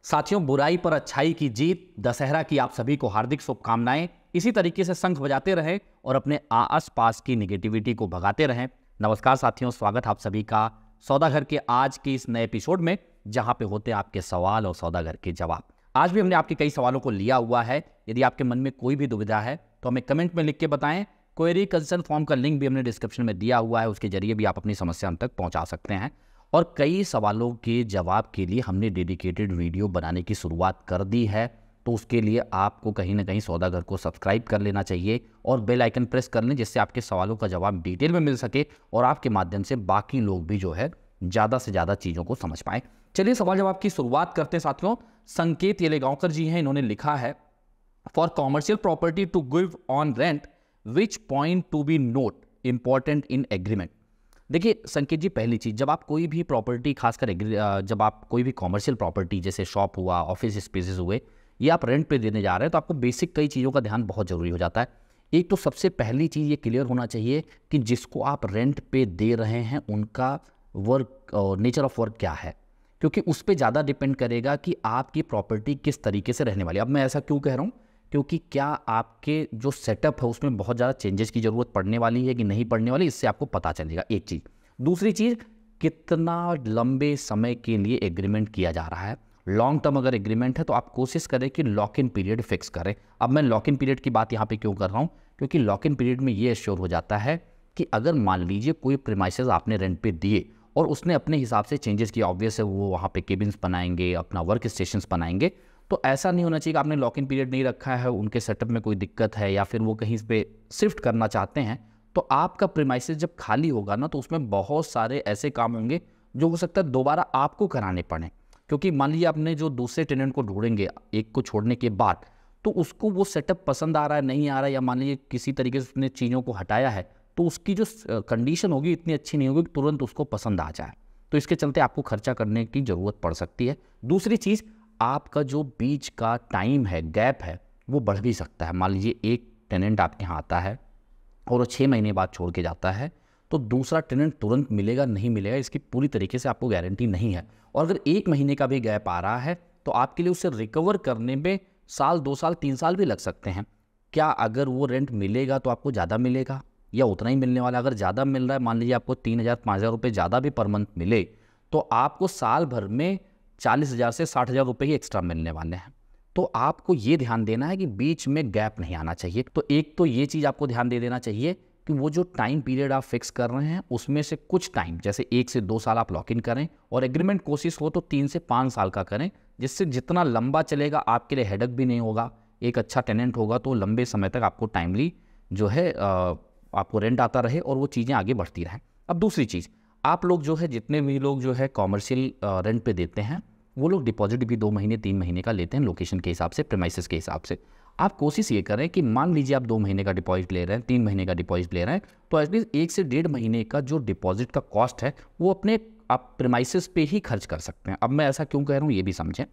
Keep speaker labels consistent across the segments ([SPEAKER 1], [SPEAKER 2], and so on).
[SPEAKER 1] साथियों, बुराई पर अच्छाई की जीत, दशहरा की आप सभी को हार्दिक शुभकामनाएं। इसी तरीके से शंख बजाते रहें और अपने आस पास की निगेटिविटी को भगाते रहें। नमस्कार साथियों, स्वागत आप सभी का सौदागर के आज के इस नए एपिसोड में, जहां पे होते हैं आपके सवाल और सौदागर के जवाब। आज भी हमने आपके कई सवालों को लिया हुआ है। यदि आपके मन में कोई भी दुविधा है तो हमें कमेंट में लिख के बताएं। क्वेरी कंसर्न फॉर्म का लिंक भी हमने डिस्क्रिप्शन में दिया हुआ है, उसके जरिए भी आप अपनी समस्या हम तक पहुंचा सकते हैं। और कई सवालों के जवाब के लिए हमने डेडिकेटेड वीडियो बनाने की शुरुआत कर दी है, तो उसके लिए आपको कहीं ना कहीं सौदागर को सब्सक्राइब कर लेना चाहिए और बेल आइकन प्रेस कर लें, जिससे आपके सवालों का जवाब डिटेल में मिल सके और आपके माध्यम से बाकी लोग भी जो है ज़्यादा से ज़्यादा चीज़ों को समझ पाएँ। चलिए सवाल जवाब की शुरुआत करते हैं साथियों। संकेत येलेगांवकर जी हैं, इन्होंने लिखा है, for commercial property to give on rent which point to be note important in agreement. देखिए संकेत जी, पहली चीज़, जब आप कोई भी प्रॉपर्टी, खासकर जब आप कोई भी कॉमर्शियल प्रॉपर्टी जैसे शॉप हुआ, ऑफिस स्पेसेस हुए, ये आप रेंट पे देने जा रहे हैं, तो आपको बेसिक कई चीज़ों का ध्यान बहुत ज़रूरी हो जाता है। एक तो सबसे पहली चीज़ ये क्लियर होना चाहिए कि जिसको आप रेंट पे दे रहे हैं उनका वर्क, नेचर ऑफ वर्क क्या है, क्योंकि उस पर ज़्यादा डिपेंड करेगा कि आपकी प्रॉपर्टी किस तरीके से रहने वाली है। अब मैं ऐसा क्यों कह रहा हूँ, क्योंकि क्या आपके जो सेटअप है उसमें बहुत ज़्यादा चेंजेस की ज़रूरत पड़ने वाली है कि नहीं पड़ने वाली, इससे आपको पता चलेगा, एक चीज़। दूसरी चीज़, कितना लंबे समय के लिए एग्रीमेंट किया जा रहा है। लॉन्ग टर्म अगर एग्रीमेंट है तो आप कोशिश करें कि लॉक इन पीरियड फिक्स करें। अब मैं लॉक इन पीरियड की बात यहाँ पे क्यों कर रहा हूँ, क्योंकि लॉक इन पीरियड में ये एश्योर हो जाता है कि अगर मान लीजिए कोई प्रीमाइसेस आपने रेंट पे दिए और उसने अपने हिसाब से चेंजेस किया, ऑब्वियस है वो वहाँ पे केबिन्स बनाएंगे, अपना वर्क स्टेशंस बनाएंगे, तो ऐसा नहीं होना चाहिए कि आपने लॉक इन पीरियड नहीं रखा है, उनके सेटअप में कोई दिक्कत है या फिर वो कहीं पे शिफ्ट करना चाहते हैं, तो आपका प्रीमाइसेस जब खाली होगा ना, तो उसमें बहुत सारे ऐसे काम होंगे जो हो सकता है दोबारा आपको कराने पड़े। क्योंकि मान लीजिए आपने जो दूसरे टेनेंट को ढूंढेंगे एक को छोड़ने के बाद, तो उसको वो सेटअप पसंद आ रहा है, नहीं आ रहा है, या मान लीजिए किसी तरीके से उसने चीज़ों को हटाया है, तो उसकी जो कंडीशन होगी इतनी अच्छी नहीं होगी कि तुरंत उसको पसंद आ जाए, तो इसके चलते आपको खर्चा करने की ज़रूरत पड़ सकती है। दूसरी चीज़, आपका जो बीच का टाइम है, गैप है, वो बढ़ भी सकता है। मान लीजिए एक टेनेंट आपके यहाँ आता है और वो 6 महीने बाद छोड़ के जाता है, तो दूसरा टेनेंट तुरंत मिलेगा नहीं मिलेगा इसकी पूरी तरीके से आपको गारंटी नहीं है। और अगर 1 महीने का भी गैप आ रहा है तो आपके लिए उसे रिकवर करने में साल, 2 साल, 3 साल भी लग सकते हैं। क्या अगर वो रेंट मिलेगा तो आपको ज़्यादा मिलेगा या उतना ही मिलने वाला? अगर ज़्यादा मिल रहा है, मान लीजिए आपको 3,000 5,000 रुपये ज़्यादा भी पर मंथ मिले, तो आपको साल भर में 40,000 से 60,000 रुपये ही एक्स्ट्रा मिलने वाले हैं। तो आपको ये ध्यान देना है कि बीच में गैप नहीं आना चाहिए। तो एक तो ये चीज़ आपको ध्यान दे देना चाहिए कि वो जो टाइम पीरियड आप फिक्स कर रहे हैं उसमें से कुछ टाइम, जैसे 1 से 2 साल आप लॉक इन करें, और एग्रीमेंट कोशिश हो तो 3 से 5 साल का करें, जिससे जितना लंबा चलेगा आपके लिए हेडक भी नहीं होगा। एक अच्छा टेनेंट होगा तो लंबे समय तक आपको टाइमली जो है आपको रेंट आता रहे और वो चीज़ें आगे बढ़ती रहें। अब दूसरी चीज़, आप लोग जो है, जितने भी लोग जो है कॉमर्शियल रेंट पे देते हैं, वो लोग डिपॉजिट भी 2 महीने 3 महीने का लेते हैं, लोकेशन के हिसाब से, प्रीमाइसेस के हिसाब से। आप कोशिश ये करें कि मान लीजिए आप 2 महीने का डिपॉजिट ले रहे हैं, 3 महीने का डिपॉजिट ले रहे हैं, तो एटलीस्ट 1 से 1.5 महीने का जो डिपॉजिट का कॉस्ट है वो अपने आप प्रीमाइसेस पे ही खर्च कर सकते हैं। अब मैं ऐसा क्यों कह रहा हूँ ये भी समझें।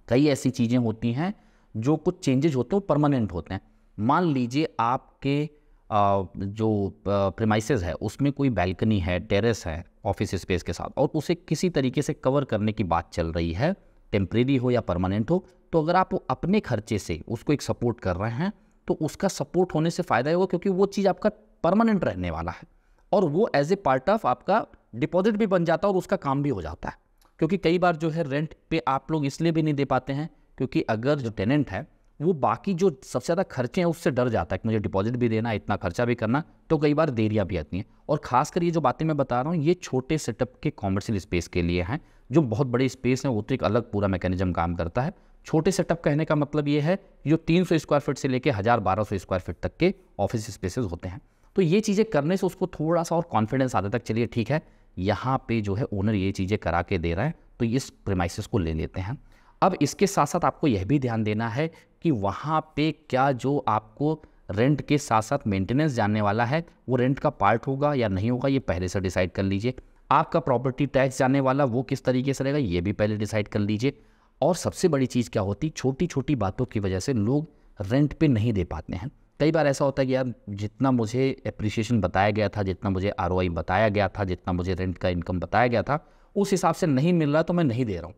[SPEAKER 1] कई ऐसी चीज़ें होती हैं जो कुछ चेंजेज होते हैं वो परमानेंट होते हैं। मान लीजिए आपके जो प्रीमाइसेस है उसमें कोई बैल्कनी है, टेरेस है ऑफिस स्पेस के साथ, और उसे किसी तरीके से कवर करने की बात चल रही है, टेम्परेरी हो या परमानेंट हो, तो अगर आप अपने खर्चे से उसको एक सपोर्ट कर रहे हैं तो उसका सपोर्ट होने से फ़ायदा होगा, क्योंकि वो चीज़ आपका परमानेंट रहने वाला है और वो एज ए पार्ट ऑफ आपका डिपॉजिट भी बन जाता है और उसका काम भी हो जाता है। क्योंकि कई बार जो है रेंट पे आप लोग इसलिए भी नहीं दे पाते हैं क्योंकि अगर जो टेनेंट है वो बाकी जो सबसे ज़्यादा खर्चे हैं उससे डर जाता है कि मुझे डिपॉजिट भी देना, इतना खर्चा भी करना, तो कई बार देरियाँ भी आती हैं। और खासकर ये जो बातें मैं बता रहा हूँ ये छोटे सेटअप के कॉमर्शियल स्पेस के लिए हैं। जो बहुत बड़े स्पेस हैं वो तो एक अलग पूरा मैकेनिज्म काम करता है। छोटे सेटअप कहने का मतलब ये है जो 300 स्क्वायर फीट से लेकर 1,000-1,200 स्क्वायर फीट तक के ऑफिस स्पेसेस होते हैं। तो ये चीज़ें करने से उसको थोड़ा सा और कॉन्फिडेंस आता तक, चलिए ठीक है, यहाँ पे जो है ओनर ये चीज़ें करा के दे रहा है तो इस प्रीमाइसेस को ले लेते हैं। अब इसके साथ साथ आपको यह भी ध्यान देना है कि वहाँ पे क्या जो आपको रेंट के साथ साथ मेंटेनेंस जानने वाला है वो रेंट का पार्ट होगा या नहीं होगा, ये पहले से डिसाइड कर लीजिए। आपका प्रॉपर्टी टैक्स जानने वाला वो किस तरीके से रहेगा, ये भी पहले डिसाइड कर लीजिए। और सबसे बड़ी चीज़ क्या होती, छोटी छोटी बातों की वजह से लोग रेंट पे नहीं दे पाते हैं। कई बार ऐसा होता है कि यार जितना मुझे एप्रिसिएशन बताया गया था, जितना मुझे आरओआई बताया गया था, जितना मुझे रेंट का इनकम बताया गया था, उस हिसाब से नहीं मिल रहा तो मैं नहीं दे रहा हूँ।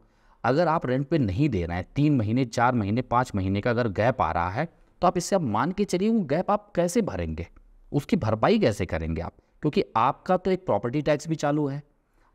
[SPEAKER 1] अगर आप रेंट पे नहीं दे रहे हैं, 3 महीने 4 महीने 5 महीने का अगर गैप आ रहा है, तो आप इससे आप मान के चलिए वो गैप आप कैसे भरेंगे, उसकी भरपाई कैसे करेंगे आप? क्योंकि आपका तो एक प्रॉपर्टी टैक्स भी चालू है,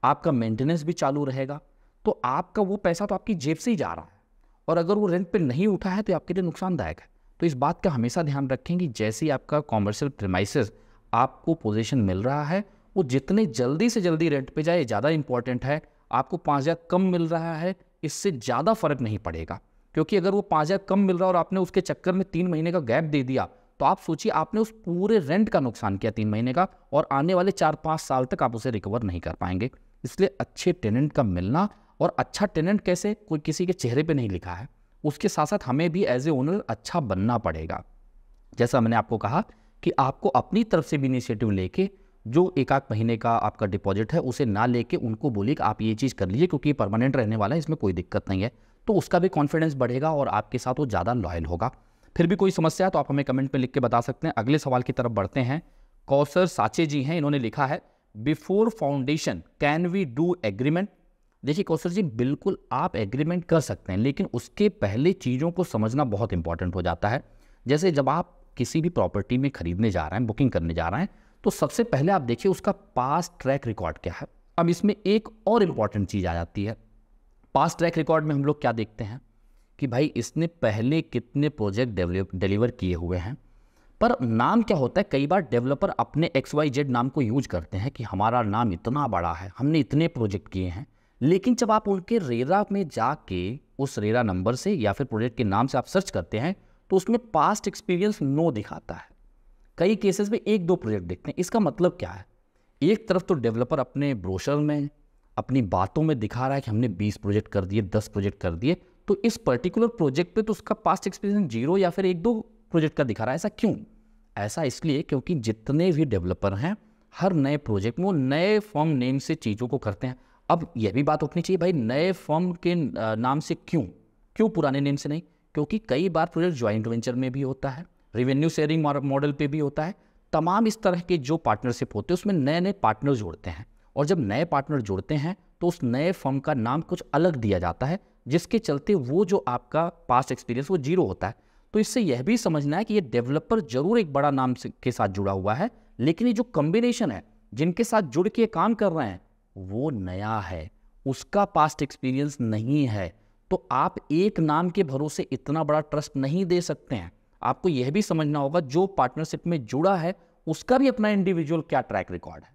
[SPEAKER 1] आपका मेंटेनेंस भी चालू रहेगा, तो आपका वो पैसा तो आपकी जेब से ही जा रहा है, और अगर वो रेंट पे नहीं उठा है तो आपके लिए नुकसानदायक है। तो इस बात का हमेशा ध्यान रखें कि जैसे ही आपका कॉमर्शियल प्रीमाइसेस आपको पोजीशन मिल रहा है, वो जितने जल्दी से जल्दी रेंट पे जाए ज़्यादा इंपॉर्टेंट है। आपको 5,000 कम मिल रहा है, इससे ज़्यादा फर्क नहीं पड़ेगा, क्योंकि अगर वो 5,000 कम मिल रहा है और आपने उसके चक्कर में 3 महीने का गैप दे दिया, तो आप सोचिए आपने उस पूरे रेंट का नुकसान किया 3 महीने का, और आने वाले 4-5 साल तक आप उसे रिकवर नहीं कर पाएंगे। इसलिए अच्छे टेनेंट का मिलना, और अच्छा टेनेंट कैसे, कोई किसी के चेहरे पे नहीं लिखा है, उसके साथ साथ हमें भी एज ए ओनर अच्छा बनना पड़ेगा। जैसा मैंने आपको कहा कि आपको अपनी तरफ से भी इनिशिएटिव लेके जो 1-8 महीने का आपका डिपॉजिट है उसे ना लेके उनको बोलिए कि आप ये चीज़ कर लीजिए, क्योंकि ये परमानेंट रहने वाला है, इसमें कोई दिक्कत नहीं है। तो उसका भी कॉन्फिडेंस बढ़ेगा और आपके साथ वो ज़्यादा लॉयल होगा। फिर भी कोई समस्या है तो आप हमें कमेंट में लिख के बता सकते हैं। अगले सवाल की तरफ बढ़ते हैं। कौसर साचे जी हैं, इन्होंने लिखा है, before foundation can we do agreement? देखिए कौसर जी, बिल्कुल आप एग्रीमेंट कर सकते हैं, लेकिन उसके पहले चीज़ों को समझना बहुत इंपॉर्टेंट हो जाता है। जैसे जब आप किसी भी प्रॉपर्टी में खरीदने जा रहे हैं, बुकिंग करने जा रहे हैं, तो सबसे पहले आप देखिए उसका पास्ट ट्रैक रिकॉर्ड क्या है। अब इसमें एक और इम्पॉर्टेंट चीज़ आ जाती है। पास्ट ट्रैक रिकॉर्ड में हम लोग क्या देखते हैं कि भाई इसने पहले कितने प्रोजेक्ट डिलीवर किए हुए हैं। पर नाम क्या होता है, कई बार डेवलपर अपने XYZ नाम को यूज करते हैं कि हमारा नाम इतना बड़ा है, हमने इतने प्रोजेक्ट किए हैं, लेकिन जब आप उनके रेरा में जाके उस रेरा नंबर से या फिर प्रोजेक्ट के नाम से आप सर्च करते हैं, तो उसमें पास्ट एक्सपीरियंस नो दिखाता है। कई केसेस में 1-2 प्रोजेक्ट देखते हैं। इसका मतलब क्या है, एक तरफ तो डेवलपर अपने ब्रोशर में, अपनी बातों में दिखा रहा है कि हमने 20 प्रोजेक्ट कर दिए, 10 प्रोजेक्ट कर दिए, तो इस पर्टिकुलर प्रोजेक्ट पे तो उसका पास्ट एक्सपीरियंस 0 या फिर 1-2 प्रोजेक्ट का दिखा रहा है। ऐसा क्यों? ऐसा इसलिए क्योंकि जितने भी डेवलपर हैं, हर नए प्रोजेक्ट में वो नए फर्म नेम से चीज़ों को करते हैं। अब यह भी बात उठनी चाहिए भाई, नए फर्म के नाम से क्यों पुराने नेम से नहीं? क्योंकि कई बार प्रोजेक्ट ज्वाइंट वेंचर में भी होता है, रेवेन्यू शेयरिंग मॉडल पे भी होता है। तमाम इस तरह के जो पार्टनरशिप होते हैं उसमें नए नए पार्टनर जोड़ते हैं, और जब नए पार्टनर जोड़ते हैं तो उस नए फर्म का नाम कुछ अलग दिया जाता है, जिसके चलते वो जो आपका पास्ट एक्सपीरियंस वो 0 होता है। तो इससे यह भी समझना है कि ये डेवलपर जरूर एक बड़ा नाम के साथ जुड़ा हुआ है, लेकिन ये जो कॉम्बिनेशन है जिनके साथ जुड़ के काम कर रहे हैं वो नया है, उसका पास्ट एक्सपीरियंस नहीं है। तो आप एक नाम के भरोसे इतना बड़ा ट्रस्ट नहीं दे सकते हैं। आपको यह भी समझना होगा जो पार्टनरशिप में जुड़ा है उसका भी अपना इंडिविजुअल क्या ट्रैक रिकॉर्ड है।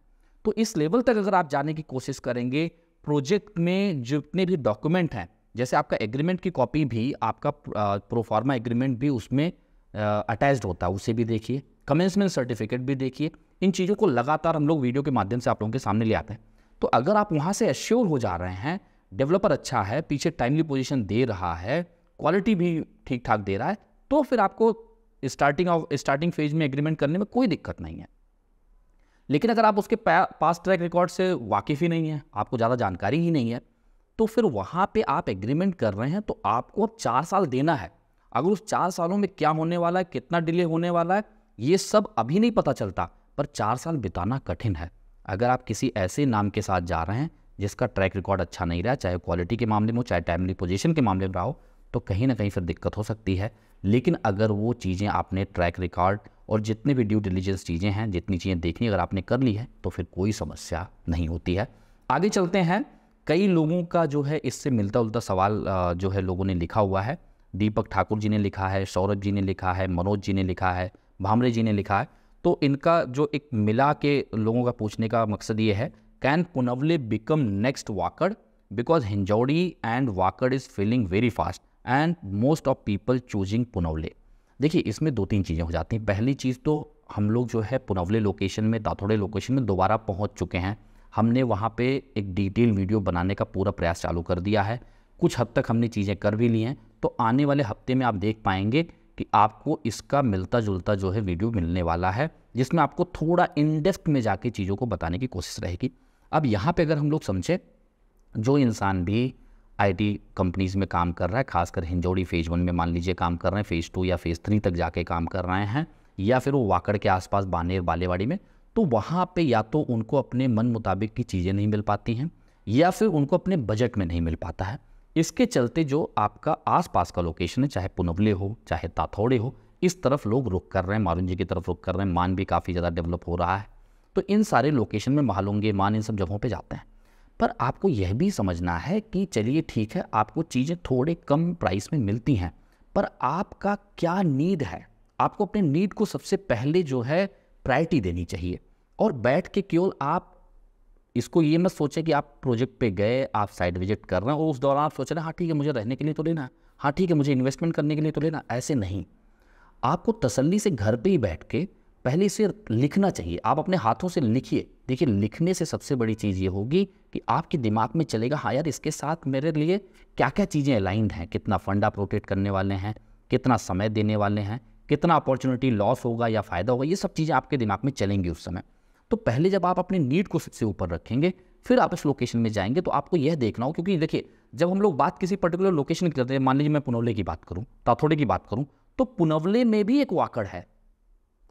[SPEAKER 1] तो इस लेवल तक अगर आप जाने की कोशिश करेंगे, प्रोजेक्ट में जितने भी डॉक्यूमेंट हैं, जैसे आपका एग्रीमेंट की कॉपी भी, आपका प्रोफार्मा एग्रीमेंट भी उसमें अटैच्ड होता है, उसे भी देखिए, कमेंसमेंट सर्टिफिकेट भी देखिए। इन चीज़ों को लगातार हम लोग वीडियो के माध्यम से आप लोगों के सामने ले आते हैं। तो अगर आप वहाँ से एश्योर हो जा रहे हैं, डेवलपर अच्छा है, पीछे टाइमली पोजीशन दे रहा है, क्वालिटी भी ठीक ठाक दे रहा है, तो फिर आपको स्टार्टिंग फेज में एग्रीमेंट करने में कोई दिक्कत नहीं है। लेकिन अगर आप उसके पास्ट ट्रैक रिकॉर्ड से वाकिफ़ ही नहीं है, आपको ज़्यादा जानकारी ही नहीं है, तो फिर वहाँ पे आप एग्रीमेंट कर रहे हैं तो आपको अब 4 साल देना है। अगर उस 4 सालों में क्या होने वाला है, कितना डिले होने वाला है, ये सब अभी नहीं पता चलता, पर 4 साल बिताना कठिन है। अगर आप किसी ऐसे नाम के साथ जा रहे हैं जिसका ट्रैक रिकॉर्ड अच्छा नहीं रहा, चाहे क्वालिटी के मामले में हो, चाहे टाइमली पोजीशन के मामले में रहा हो, तो कहीं ना कहीं फिर दिक्कत हो सकती है। लेकिन अगर वो चीज़ें आपने ट्रैक रिकॉर्ड और जितने भी ड्यू डिलीजेंस चीज़ें हैं, जितनी चीज़ें देखनी अगर आपने कर ली है, तो फिर कोई समस्या नहीं होती है। आगे चलते हैं। कई लोगों का जो है इससे मिलता जुलता सवाल जो है लोगों ने लिखा हुआ है। दीपक ठाकुर जी ने लिखा है, सौरभ जी ने लिखा है, मनोज जी ने लिखा है, भामरे जी ने लिखा है। तो इनका जो एक मिला के लोगों का पूछने का मकसद ये है, can Punawale become next Wakad because Hinjewadi and Wakad is filling very fast and most of people choosing Punawale. देखिए इसमें 2-3 चीज़ें हो जाती हैं। पहली चीज़ तो हम लोग जो है पुनवले लोकेशन में, दाथोड़े लोकेशन में दोबारा पहुंच चुके हैं। हमने वहाँ पे एक डिटेल वीडियो बनाने का पूरा प्रयास चालू कर दिया है। कुछ हद तक हमने चीज़ें कर भी ली हैं, तो आने वाले हफ्ते में आप देख पाएंगे कि आपको इसका मिलता जुलता जो है वीडियो मिलने वाला है, जिसमें आपको थोड़ा इन डेप्थ में जाके चीज़ों को बताने की कोशिश रहेगी। अब यहाँ पे अगर हम लोग समझे, जो इंसान भी IT कंपनीज़ में काम कर रहा है, खासकर हिंजौड़ी फेज़ 1 में मान लीजिए काम कर रहे हैं, फेज़ 2 या फेज़ 3 तक जाके काम कर रहे हैं, या फिर वो वाकड़ के आसपास बानेर बालेवाड़ी में, तो वहाँ पे या तो उनको अपने मन मुताबिक की चीज़ें नहीं मिल पाती हैं, या फिर उनको अपने बजट में नहीं मिल पाता है। इसके चलते जो आपका आसपास का लोकेशन है, चाहे पुनवले हो चाहे ताथौड़े हो, इस तरफ लोग रुख कर रहे हैं, मारुंजी की तरफ रुख कर रहे हैं। मान भी काफ़ी ज़्यादा डेवलप हो रहा है, तो इन सारे लोकेशन में महालुंगे, मान, इन सब जगहों पे जाते हैं। पर आपको यह भी समझना है कि चलिए ठीक है, आपको चीज़ें थोड़े कम प्राइस में मिलती हैं, पर आपका क्या नीड है। आपको अपने नीड को सबसे पहले जो है प्रायोरिटी देनी चाहिए। और बैठ के केवल आप इसको ये मत सोचें कि आप प्रोजेक्ट पे गए, आप साइट विजिट कर रहे हैं और उस दौरान आप सोच रहे हैं हाँ ठीक है मुझे रहने के लिए तो लेना है, हाँ ठीक है मुझे इन्वेस्टमेंट करने के लिए तो लेना। ऐसे नहीं, आपको तसल्ली से घर पे ही बैठ के पहले इसे लिखना चाहिए। आप अपने हाथों से लिखिए। देखिए, लिखने से सबसे बड़ी चीज़ ये होगी कि आपके दिमाग में चलेगा हाँ यार इसके साथ मेरे लिए क्या क्या चीज़ें अलाइंड हैं, कितना फंड आप रोटेट करने वाले हैं, कितना समय देने वाले हैं, कितना अपॉर्चुनिटी लॉस होगा या फ़ायदा होगा, ये सब चीज़ें आपके दिमाग में चलेंगी उस समय। तो पहले जब आप अपने नीड को सबसे ऊपर रखेंगे, फिर आप इस लोकेशन में जाएंगे। तो आपको यह देखना हो, क्योंकि देखिए जब हम लोग बात किसी पर्टिकुलर लोकेशन की करते हैं, मान लीजिए मैं पुनवले की बात करूं, ताथौड़े की बात करूं, तो पुनवले में भी एक वाकड़ है।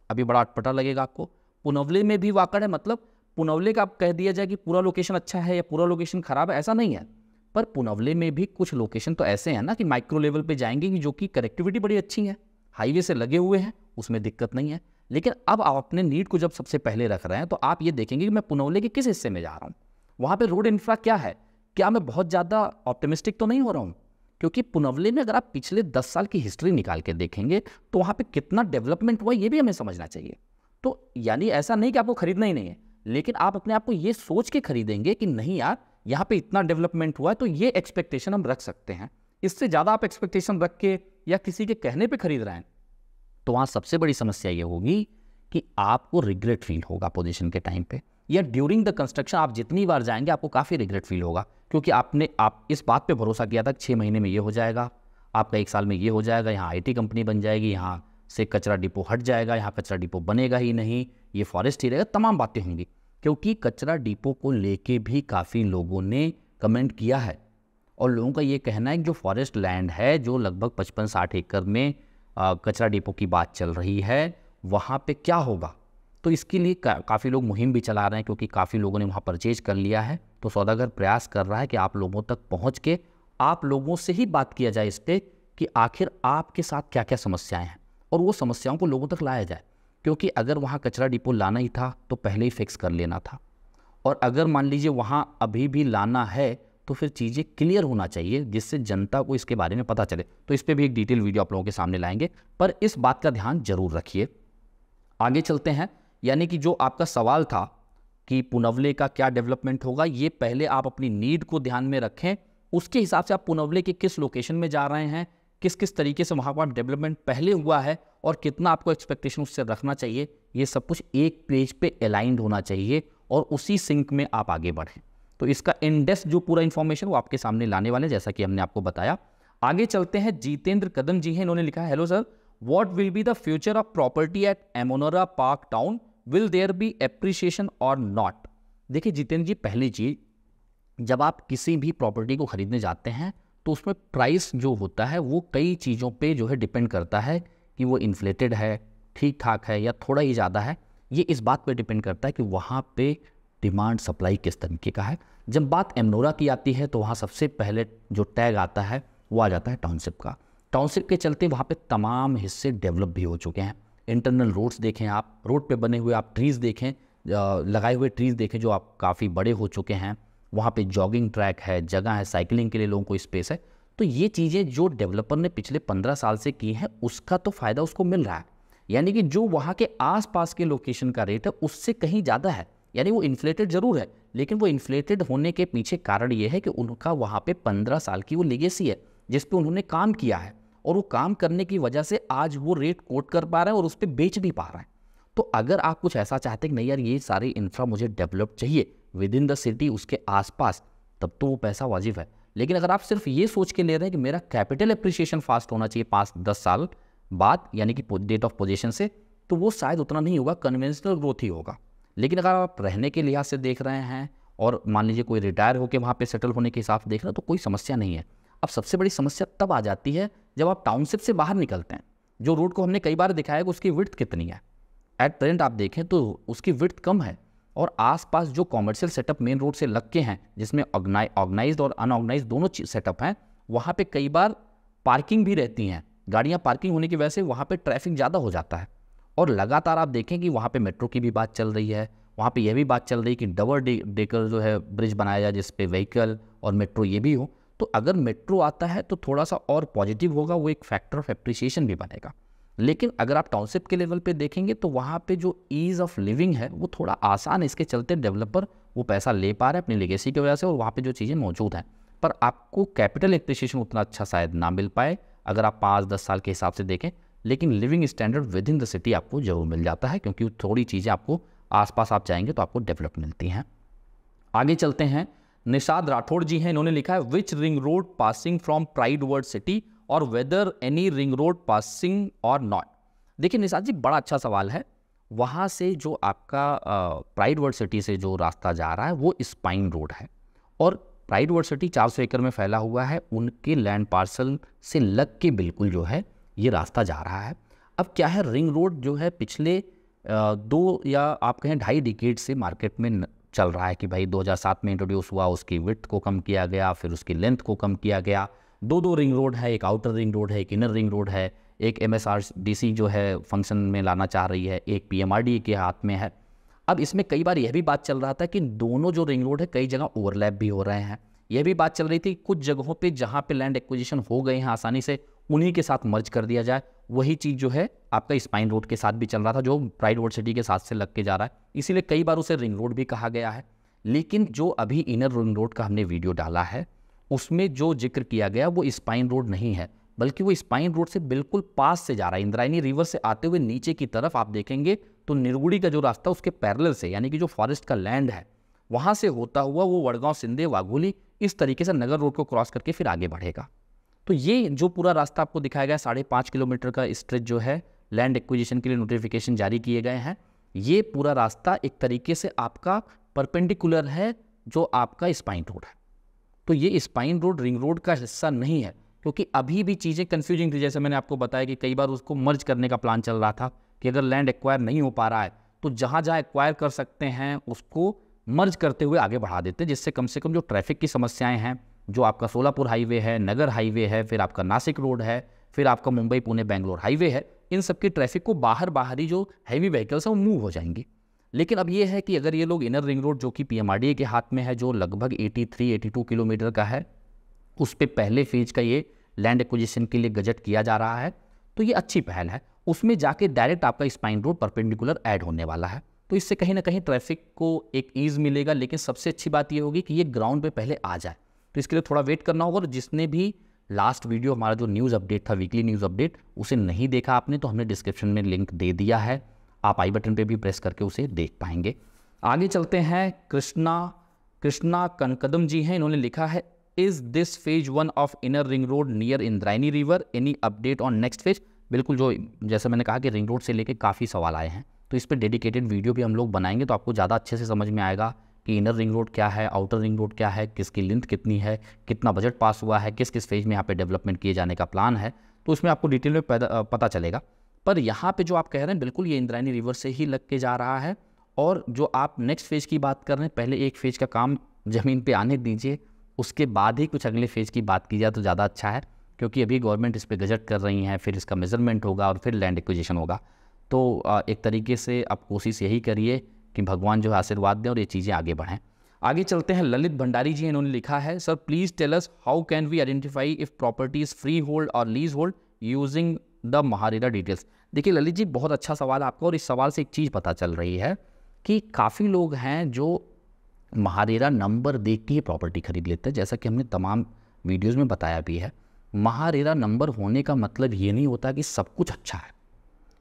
[SPEAKER 1] अभी बड़ा अटपटा लगेगा आपको, पुनवले में भी वाकड़ है, मतलब पुनवले का आप कह दिया जाए कि पूरा लोकेशन अच्छा है या पूरा लोकेशन खराब है, ऐसा नहीं है। पर पुनवले में भी कुछ लोकेशन तो ऐसे हैं ना कि माइक्रो लेवल पे जाएंगे कि जो कि कनेक्टिविटी बड़ी अच्छी है, हाईवे से लगे हुए हैं, उसमें दिक्कत नहीं है। लेकिन अब आप अपने नीड को जब सबसे पहले रख रहे हैं, तो आप ये देखेंगे कि मैं पुनवले के किस हिस्से में जा रहा हूँ, वहाँ पे रोड इंफ्रा क्या है, क्या मैं बहुत ज़्यादा ऑप्टिमिस्टिक तो नहीं हो रहा हूँ। क्योंकि पुनवले में अगर आप पिछले 10 साल की हिस्ट्री निकाल के देखेंगे तो वहाँ पे कितना डेवलपमेंट हुआ ये भी हमें समझना चाहिए। तो यानी ऐसा नहीं कि आपको खरीदना ही नहीं है, लेकिन आप अपने आप को ये सोच के खरीदेंगे कि नहीं यार यहाँ पे इतना डेवलपमेंट हुआ है, तो ये एक्सपेक्टेशन हम रख सकते हैं। इससे ज़्यादा आप एक्सपेक्टेशन रख के या किसी के कहने पर खरीद रहे हैं, तो वहाँ सबसे बड़ी समस्या ये होगी कि आपको रिग्रेट फील होगा पोजीशन के टाइम पे, या ड्यूरिंग द कंस्ट्रक्शन आप जितनी बार जाएंगे आपको काफ़ी रिग्रेट फील होगा, क्योंकि आप इस बात पे भरोसा किया था कि 6 महीने में ये हो जाएगा, आपका 1 साल में ये हो जाएगा, यहाँ IT कंपनी बन जाएगी, यहाँ से कचरा डिपो हट जाएगा, यहाँ कचरा डिपो बनेगा ही नहीं, ये फॉरेस्ट ही रहेगा, तमाम बातें होंगी। क्योंकि कचरा डिपो को लेके भी काफ़ी लोगों ने कमेंट किया है, और लोगों का ये कहना है कि जो फॉरेस्ट लैंड है, जो लगभग 55-60 एकड़ में कचरा डिपो की बात चल रही है, वहाँ पे क्या होगा। तो इसके लिए काफ़ी लोग मुहिम भी चला रहे हैं, क्योंकि काफ़ी लोगों ने वहाँ परचेज कर लिया है। तो सौदागर प्रयास कर रहा है कि आप लोगों तक पहुँच के आप लोगों से ही बात किया जाए इस पर कि आखिर आपके साथ क्या क्या समस्याएं हैं, और वो समस्याओं को लोगों तक लाया जाए। क्योंकि अगर वहाँ कचरा डिपो लाना ही था तो पहले ही फिक्स कर लेना था, और अगर मान लीजिए वहाँ अभी भी लाना है तो फिर चीज़ें क्लियर होना चाहिए, जिससे जनता को इसके बारे में पता चले। तो इस पर भी एक डिटेल वीडियो आप लोगों के सामने लाएंगे, पर इस बात का ध्यान जरूर रखिए। आगे चलते हैं, यानी कि जो आपका सवाल था कि पुनवले का क्या डेवलपमेंट होगा, ये पहले आप अपनी नीड को ध्यान में रखें, उसके हिसाब से आप पुनवले के किस लोकेशन में जा रहे हैं, किस किस तरीके से वहाँ पर डेवलपमेंट पहले हुआ है और कितना आपको एक्सपेक्टेशन उससे रखना चाहिए, ये सब कुछ एक पेज पे अलाइंड होना चाहिए और उसी सिंक में आप आगे बढ़ें। तो इसका इंडेक्स जो पूरा इन्फॉर्मेशन वो आपके सामने लाने वाले, जैसा कि हमने आपको बताया। आगे चलते हैं, जितेंद्र कदम जी हैं, इन्होंने लिखा है, hello sir, what will be the future of property at Amanora park town, will there be appreciation और नॉट। देखिए जितेंद्र जी, पहली चीज, जब आप किसी भी प्रॉपर्टी को खरीदने जाते हैं तो उसमें प्राइस जो होता है वो कई चीज़ों पे जो है डिपेंड करता है कि वो इन्फ्लेटेड है, ठीक ठाक है या थोड़ा ही ज़्यादा है। ये इस बात पे डिपेंड करता है कि वहाँ पे डिमांड सप्लाई किस तरीके का है। जब बात एमनोरा की आती है तो वहाँ सबसे पहले जो टैग आता है वो आ जाता है टाउनशिप का। टाउनशिप के चलते वहाँ पे तमाम हिस्से डेवलप भी हो चुके हैं। इंटरनल रोड्स देखें आप, रोड पे बने हुए आप ट्रीज़ देखें, लगाए हुए ट्रीज़ देखें जो आप काफ़ी बड़े हो चुके हैं। वहाँ पे जॉगिंग ट्रैक है, जगह है, साइकिलिंग के लिए लोगों को स्पेस है। तो ये चीज़ें जो डेवलपर ने पिछले 15 साल से की हैं उसका तो फ़ायदा उसको मिल रहा है। यानी कि जो वहाँ के आसपास के लोकेशन का रेट है उससे कहीं ज़्यादा है। यानी वो इन्फ्लेटेड ज़रूर है, लेकिन वो इन्फ्लेटेड होने के पीछे कारण ये है कि उनका वहाँ पे 15 साल की वो लेगेसी है जिस पे उन्होंने काम किया है, और वो काम करने की वजह से आज वो रेट कोट कर पा रहे हैं और उस पर बेच भी पा रहे हैं। तो अगर आप कुछ ऐसा चाहते हैं कि नहीं यार ये सारे इंफ्रा मुझे डेवलप चाहिए विद इन द सिटी, उसके आसपास, तब तो वो पैसा वाजिब है। लेकिन अगर आप सिर्फ ये सोच के ले रहे हैं कि मेरा कैपिटल एप्रिसिएशन फास्ट होना चाहिए 5-10 साल बाद, यानी कि डेट ऑफ पोजीशन से, तो वो शायद उतना नहीं होगा, कन्वेंशनल ग्रोथ ही होगा। लेकिन अगर आप रहने के लिहाज से देख रहे हैं और मान लीजिए कोई रिटायर होकर वहाँ पे सेटल होने के हिसाब से देख रहे हैं तो कोई समस्या नहीं है। अब सबसे बड़ी समस्या तब आ जाती है जब आप टाउनशिप से बाहर निकलते हैं। जो रोड को हमने कई बार दिखाया कि उसकी विड्थ कितनी है, एट प्रेजेंट आप देखें तो उसकी विड्थ कम है, और आसपास जो कॉमर्शियल सेटअप मेन रोड से लग के हैं जिसमें ऑर्गेनाइज्ड और अनऑर्गेनाइज्ड दोनों सेटअप हैं, वहाँ पे कई बार पार्किंग भी रहती हैं, गाड़ियाँ पार्किंग होने की वजह से वहाँ पे ट्रैफिक ज़्यादा हो जाता है। और लगातार आप देखें कि वहाँ पे मेट्रो की भी बात चल रही है, वहाँ पे यह भी बात चल रही है कि डबल डेकर जो है ब्रिज बनाया जाए जिस पे व्हीकल और मेट्रो ये भी हो। तो अगर मेट्रो आता है तो थोड़ा सा और पॉजिटिव होगा, वो एक फैक्टर ऑफ एप्रिसिएशन भी बनेगा। लेकिन अगर आप टाउनशिप के लेवल पे देखेंगे तो वहाँ पे जो ईज़ ऑफ लिविंग है वो थोड़ा आसान है, इसके चलते डेवलपर वो पैसा ले पा रहा है अपनी लेगेसी की वजह से, और वहाँ पे जो चीज़ें मौजूद हैं। पर आपको कैपिटल एप्रिसिएशन उतना अच्छा शायद ना मिल पाए अगर आप 5-10 साल के हिसाब से देखें, लेकिन living standard with in the city आपको जरूर मिल जाता है, क्योंकि थोड़ी चीज़ें आपको आसपास आप जाएंगे तो आपको डेवलप मिलती हैं। आगे चलते हैं, निषाद राठौड़ जी हैं, इन्होंने लिखा है which ring road passing from pride world city और whether any ring road passing और नॉट। देखिए निषाद जी, बड़ा अच्छा सवाल है। वहाँ से जो आपका प्राइड वर्ड सिटी से जो रास्ता जा रहा है वो स्पाइन रोड है, और प्राइड वर्ड सिटी 400 एकड़ में फैला हुआ है, उनके लैंड पार्सल से लग के बिल्कुल जो है ये रास्ता जा रहा है। अब क्या है, रिंग रोड जो है पिछले 2 या आप कहें 2.5 डिकेड से मार्केट में चल रहा है कि भाई 2007 में इंट्रोड्यूस हुआ, उसकी विड्थ को कम किया गया, फिर उसकी लेंथ को कम किया गया। 2 रिंग रोड है, एक आउटर रिंग रोड है, एक इनर रिंग रोड है, एक MSRDC जो है फंक्शन में लाना चाह रही है, एक PMRD के हाथ में है। अब इसमें कई बार यह भी बात चल रहा था कि दोनों जो रिंग रोड है कई जगह ओवरलैप भी हो रहे हैं। यह भी बात चल रही थी कुछ जगहों पे जहाँ पे लैंड एक्विजिशन हो गए हैं आसानी से, उन्हीं के साथ मर्ज कर दिया जाए। वही चीज़ जो है आपका स्पाइन रोड के साथ भी चल रहा था, जो प्राइड वर्ड सिटी के साथ से लग के जा रहा है, इसीलिए कई बार उसे रिंग रोड भी कहा गया है। लेकिन जो अभी इनर रिंग रोड का हमने वीडियो डाला है उसमें जो जिक्र किया गया वो स्पाइन रोड नहीं है, बल्कि वो स्पाइन रोड से बिल्कुल पास से जा रहा है। इंद्रायणी रिवर से आते हुए नीचे की तरफ आप देखेंगे तो निर्गुड़ी का जो रास्ता उसके पैरेलल से, यानी कि जो फॉरेस्ट का लैंड है वहाँ से होता हुआ वो वडगांव, सिंधे, वाघोली इस तरीके से नगर रोड को क्रॉस करके फिर आगे बढ़ेगा। तो ये जो पूरा रास्ता आपको दिखाया गया 5.5 किलोमीटर का स्ट्रेच जो है लैंड एक्विजिशन के लिए नोटिफिकेशन जारी किए गए हैं, ये पूरा रास्ता एक तरीके से आपका परपेंडिकुलर है जो आपका स्पाइन रोड है। तो ये स्पाइन रोड रिंग रोड का हिस्सा नहीं है, क्योंकि अभी भी चीज़ें कन्फ्यूजिंग थी। जैसे मैंने आपको बताया कि कई बार उसको मर्ज करने का प्लान चल रहा था कि अगर लैंड एक्वायर नहीं हो पा रहा है तो जहाँ जहाँ एक्वायर कर सकते हैं उसको मर्ज करते हुए आगे बढ़ा देते हैं, जिससे कम से कम जो ट्रैफिक की समस्याएं हैं, जो आपका सोलापुर हाईवे है, नगर हाईवे है, फिर आपका नासिक रोड है, फिर आपका मुंबई पुणे बेंगलोर हाईवे है, इन सब की ट्रैफिक को बाहरी जो हैवी व्हीकल्स हैं वो मूव हो जाएंगी। लेकिन अब ये है कि अगर ये लोग इनर रिंग रोड जो कि PMRDA के हाथ में है, जो लगभग 83-82 किलोमीटर का है, उस पर पहले फेज का ये लैंड एक्विजिशन के लिए गजट किया जा रहा है, तो ये अच्छी पहल है। उसमें जाके डायरेक्ट आपका स्पाइन रोड परपेंडिकुलर ऐड होने वाला है, तो इससे कहीं ना कहीं ट्रैफिक को एक ईज़ मिलेगा। लेकिन सबसे अच्छी बात ये होगी कि ये ग्राउंड पे पहले आ जाए, तो इसके लिए थोड़ा वेट करना होगा। और जिसने भी लास्ट वीडियो हमारा जो न्यूज़ अपडेट था, वीकली न्यूज़ अपडेट, उसे नहीं देखा आपने तो हमने डिस्क्रिप्शन में लिंक दे दिया है, आप आई बटन पे भी प्रेस करके उसे देख पाएंगे। आगे चलते हैं, कृष्णा कनकदम जी हैं, इन्होंने लिखा है is this phase 1 of inner ring road near Indrayani river, any update on next phase. बिल्कुल, जो जैसे मैंने कहा कि रिंग रोड से लेके काफ़ी सवाल आए हैं, तो इस पर डेडिकेटेड वीडियो भी हम लोग बनाएंगे, तो आपको ज़्यादा अच्छे से समझ में आएगा कि इनर रिंग रोड क्या है, आउटर रिंग रोड क्या है, किसकी लेंथ कितनी है, कितना बजट पास हुआ है, किस किस फेज में यहाँ पे डेवलपमेंट किए जाने का प्लान है, तो उसमें आपको डिटेल में पता चलेगा। पर यहाँ पे जो आप कह रहे हैं बिल्कुल ये इंद्रायणी रिवर से ही लग के जा रहा है। और जो आप नेक्स्ट फेज़ की बात कर रहे हैं, पहले एक फेज़ का काम ज़मीन पे आने दीजिए, उसके बाद ही कुछ अगले फेज़ की बात की जाए तो ज़्यादा अच्छा है, क्योंकि अभी गवर्नमेंट इस पर गजट कर रही हैं, फिर इसका मेजरमेंट होगा और फिर लैंड एक्विजिशन होगा। तो एक तरीके से आप कोशिश यही करिए कि भगवान जो है आशीर्वाद दें और ये चीज़ें आगे बढ़ें। आगे चलते हैं, ललित भंडारी जी इन्होंने लिखा है, sir please tell us how can we identify if property is free hold और lease hold using the MahaRERA details. देखिए ललित जी, बहुत अच्छा सवाल आपका, और इस सवाल से एक चीज़ पता चल रही है कि काफ़ी लोग हैं जो महारेरा नंबर देख के ही प्रॉपर्टी खरीद लेते हैं। जैसा कि हमने तमाम वीडियोज़ में बताया भी है, महारेरा नंबर होने का मतलब ये नहीं होता कि सब कुछ अच्छा है,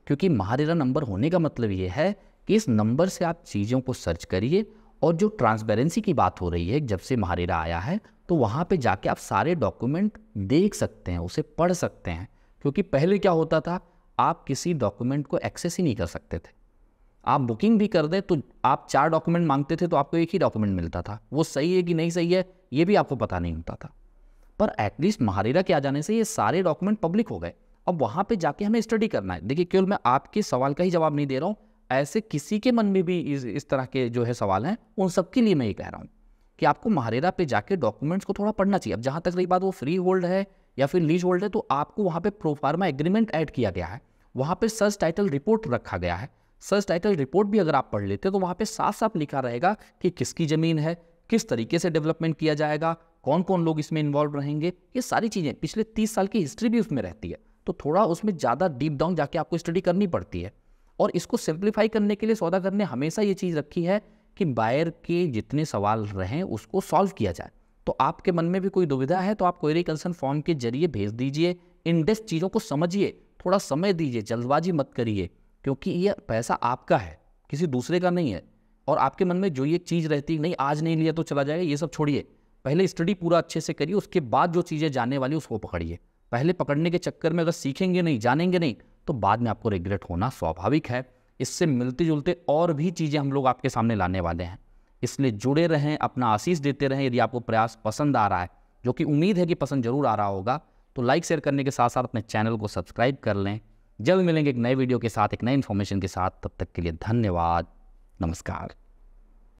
[SPEAKER 1] क्योंकि महारेरा नंबर होने का मतलब ये है कि इस नंबर से आप चीज़ों को सर्च करिए, और जो ट्रांसपेरेंसी की बात हो रही है, जब से महारेरा आया है तो वहाँ पे जाके आप सारे डॉक्यूमेंट देख सकते हैं, उसे पढ़ सकते हैं। क्योंकि पहले क्या होता था, आप किसी डॉक्यूमेंट को एक्सेस ही नहीं कर सकते थे। आप बुकिंग भी कर दें तो आप 4 डॉक्यूमेंट मांगते थे तो आपको एक ही डॉक्यूमेंट मिलता था, वो सही है कि नहीं सही है ये भी आपको पता नहीं होता था। पर एटलीस्ट महारेरा के आ जाने से ये सारे डॉक्यूमेंट पब्लिक हो गए। अब वहाँ पे जाके हमें स्टडी करना है। देखिए, केवल मैं आपके सवाल का ही जवाब नहीं दे रहा हूँ, ऐसे किसी के मन में भी इस तरह के जो है सवाल हैं, उन सब के लिए मैं ये कह रहा हूँ कि आपको महारेरा पे जाके डॉक्यूमेंट्स को थोड़ा पढ़ना चाहिए। अब जहाँ तक रही बात वो फ्री होल्ड है या फिर लीज होल्ड है, तो आपको वहाँ पे प्रोफार्मा एग्रीमेंट ऐड किया गया है, वहाँ पे सर्च टाइटल रिपोर्ट रखा गया है। सर्च टाइटल रिपोर्ट भी अगर आप पढ़ लेते तो वहाँ पे साफ साफ लिखा रहेगा कि किसकी ज़मीन है, किस तरीके से डेवलपमेंट किया जाएगा, कौन कौन लोग इसमें इन्वॉल्व रहेंगे, ये सारी चीज़ें पिछले 30 साल की हिस्ट्री भी उसमें रहती है। तो थोड़ा उसमें ज़्यादा डीप डाउन जाके आपको स्टडी करनी पड़ती है। और इसको सिंप्लीफाई करने के लिए सौदागर ने हमेशा ये चीज़ रखी है कि बायर के जितने सवाल रहें उसको सॉल्व किया जाए। तो आपके मन में भी कोई दुविधा है तो आप क्वेरी कंसर्न फॉर्म के जरिए भेज दीजिए, इन डेप्थ चीज़ों को समझिए, थोड़ा समय दीजिए, जल्दबाजी मत करिए, क्योंकि ये पैसा आपका है, किसी दूसरे का नहीं है। और आपके मन में जो ये चीज़ रहती है नहीं आज नहीं लिया तो चला जाएगा, ये सब छोड़िए, पहले स्टडी पूरा अच्छे से करिए, उसके बाद जो चीज़ें जानने वाली उसको पकड़िए। पहले पकड़ने के चक्कर में अगर सीखेंगे नहीं, जानेंगे नहीं, तो बाद में आपको रिग्रेट होना स्वाभाविक है। इससे मिलते जुलते और भी चीज़ें हम लोग आपके सामने लाने वाले हैं, इसलिए जुड़े रहें, अपना आशीष देते रहें। यदि आपको प्रयास पसंद आ रहा है, जो कि उम्मीद है कि पसंद जरूर आ रहा होगा, तो लाइक शेयर करने के साथ साथ अपने चैनल को सब्सक्राइब कर लें। जल्द मिलेंगे एक नए वीडियो के साथ, एक नए इन्फॉर्मेशन के साथ। तब तक के लिए धन्यवाद, नमस्कार।